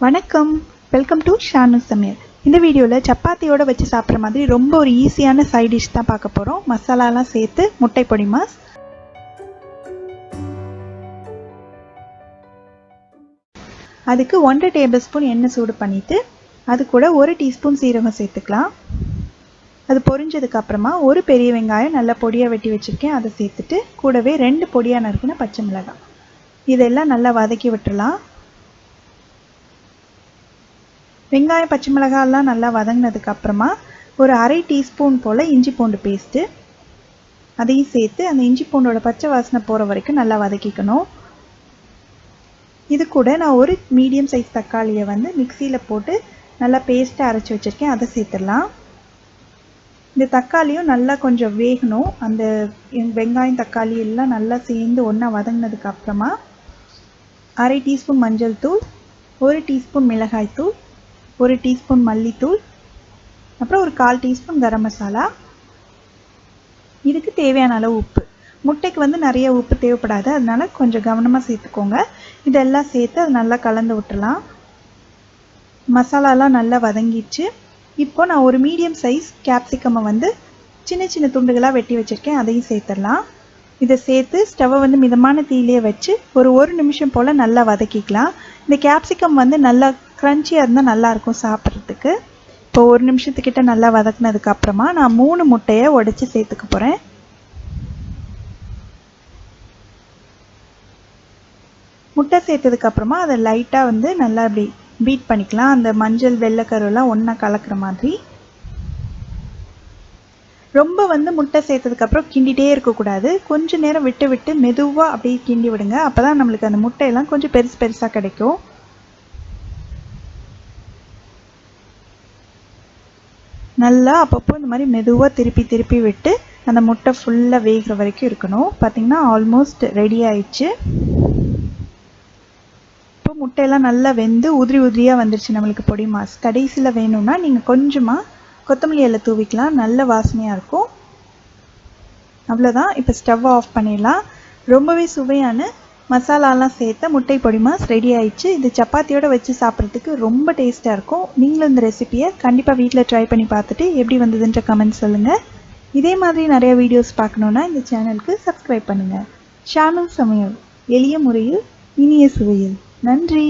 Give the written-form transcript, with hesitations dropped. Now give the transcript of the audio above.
வணக்கம், welcome to Shanu சமையல். இந்த வீடியோவில் சப்பாத்தியோடு வச்சு சாப்பிட்ற மாதிரி ரொம்ப ஒரு ஈஸியான சைட் டிஷ் தான் பார்க்க போகிறோம். மசாலாலாம் சேர்த்து முட்டை பொடி மாஸ். அதுக்கு 1.5 டேபிள் ஸ்பூன் எண்ணெய் சூடு பண்ணிவிட்டு அது கூட 1 டீஸ்பூன் சீரகம் சேர்த்துக்கலாம். அது பொரிஞ்சதுக்கப்புறமா ஒரு பெரிய வெங்காயம் நல்லா பொடியாக வெட்டி வச்சுருக்கேன், அதை சேர்த்துட்டு கூடவே 2 பொடியாக நறுக்கின பச்சை மிளகாய் இதெல்லாம் நல்லா வதக்கி விட்டுடலாம். வெங்காயம் பச்சை மிளகாயெல்லாம் நல்லா வதங்கினதுக்கப்புறமா ஒரு அரை டீஸ்பூன் போல் இஞ்சி பூண்டு பேஸ்ட்டு அதையும் சேர்த்து அந்த இஞ்சி பூண்டோட பச்சை வாசனை போகிற வரைக்கும் நல்லா வதக்கிக்கணும். இது கூட நான் ஒரு மீடியம் சைஸ் தக்காளியை மிக்சியில் போட்டு நல்லா பேஸ்ட்டாக அரைச்சி வச்சுருக்கேன், அதை சேர்த்துடலாம். இந்த தக்காளியும் நல்லா கொஞ்சம் வேகணும். அந்த வெங்காயம் தக்காளி எல்லாம் நல்லா சேர்ந்து ஒன்றா வதங்கினதுக்கப்புறமா அரை டீஸ்பூன் மஞ்சள் தூள், 1 டீஸ்பூன் மிளகாய் தூள், 1 டீஸ்பூன் மல்லித்தூள், அப்புறம் ஒரு 1/4 டீஸ்பூன் கரம் மசாலா. இதுக்கு தேவையான அளவு உப்பு. முட்டைக்கு நிறைய உப்பு தேவைப்படாது, அதனால கொஞ்சம் கவனமாக சேர்த்துக்கோங்க. இதெல்லாம் சேர்த்து அது நல்லா கலந்து விட்டுலாம். மசாலாலாம் நல்லா வதங்கிடுச்சு. இப்போ நான் ஒரு மீடியம் சைஸ் கேப்சிகமை சின்ன சின்ன துண்டுகளாக வெட்டி வச்சுருக்கேன், அதையும் சேர்த்துடலாம். இதை சேர்த்து ஸ்டவ்வை மிதமான தீயிலே வச்சு ஒரு நிமிஷம் போல் நல்லா வதக்கிக்கலாம். இந்த கேப்சிகம் நல்லா க்ரன்ச்சியாக இருந்தால் நல்லாயிருக்கும் சாப்பிட்றதுக்கு. இப்போ 1 நிமிஷத்துக்கிட்ட நல்லா வதக்குனதுக்கப்புறமா நான் 3 முட்டையை உடைச்சி சேர்த்துக்க போகிறேன். முட்டை சேர்த்ததுக்கப்புறமா அதை லைட்டாக நல்லா அப்படி பீட் பண்ணிக்கலாம். அந்த மஞ்சள் வெள்ளைக்கருலாம் ஒன்றா கலக்கிற மாதிரி. ரொம்ப முட்டை சேர்த்ததுக்கப்புறம் கிண்டிகிட்டே இருக்கக்கூடாது. கொஞ்சம் நேரம் விட்டு விட்டு மெதுவாக அப்படியே கிண்டி விடுங்க. அப்போ தான் நம்மளுக்கு அந்த முட்டையெல்லாம் கொஞ்சம் பெருசாக கிடைக்கும். நல்லா அப்பப்போ இந்த மாதிரி மெதுவாக திருப்பி விட்டு அந்த முட்டை ஃபுல்லாக வேகிற வரைக்கும் இருக்கணும். பார்த்திங்கன்னா ஆல்மோஸ்ட் ரெடி ஆயிடுச்சு. இப்போ முட்டையெல்லாம் நல்லா வெந்து உதிரியாக வந்துருச்சு நம்மளுக்கு பொடி மாஸ். கடைசியில் வேணும்னா நீங்கள் கொஞ்சமாக கொத்தமல்லி இலை தூவிக்கலாம், நல்ல வாசனையாக இருக்கும். அவ்வளோதான், இப்போ ஸ்டவ் ஆஃப் பண்ணிடலாம். ரொம்பவே சுவையான மசாலாலாம் சேர்த்த முட்டை பொடி மாஸ் ரெடி ஆயிடுச்சு. இது சப்பாத்தியோடு வச்சு சாப்பிட்றதுக்கு ரொம்ப டேஸ்ட்டாக இருக்கும். நீங்களும் இந்த ரெசிபியை கண்டிப்பாக வீட்டில் ட்ரை பண்ணி பார்த்துட்டு எப்படி வந்ததுன்ற கமெண்ட் சொல்லுங்கள். இதே மாதிரி நிறைய வீடியோஸ் பார்க்கணுன்னா இந்த சேனலுக்கு சப்ஸ்கிரைப் பண்ணுங்கள். ஷானு சமையல், எளிய முறையில் இனிய சுவையில். நன்றி.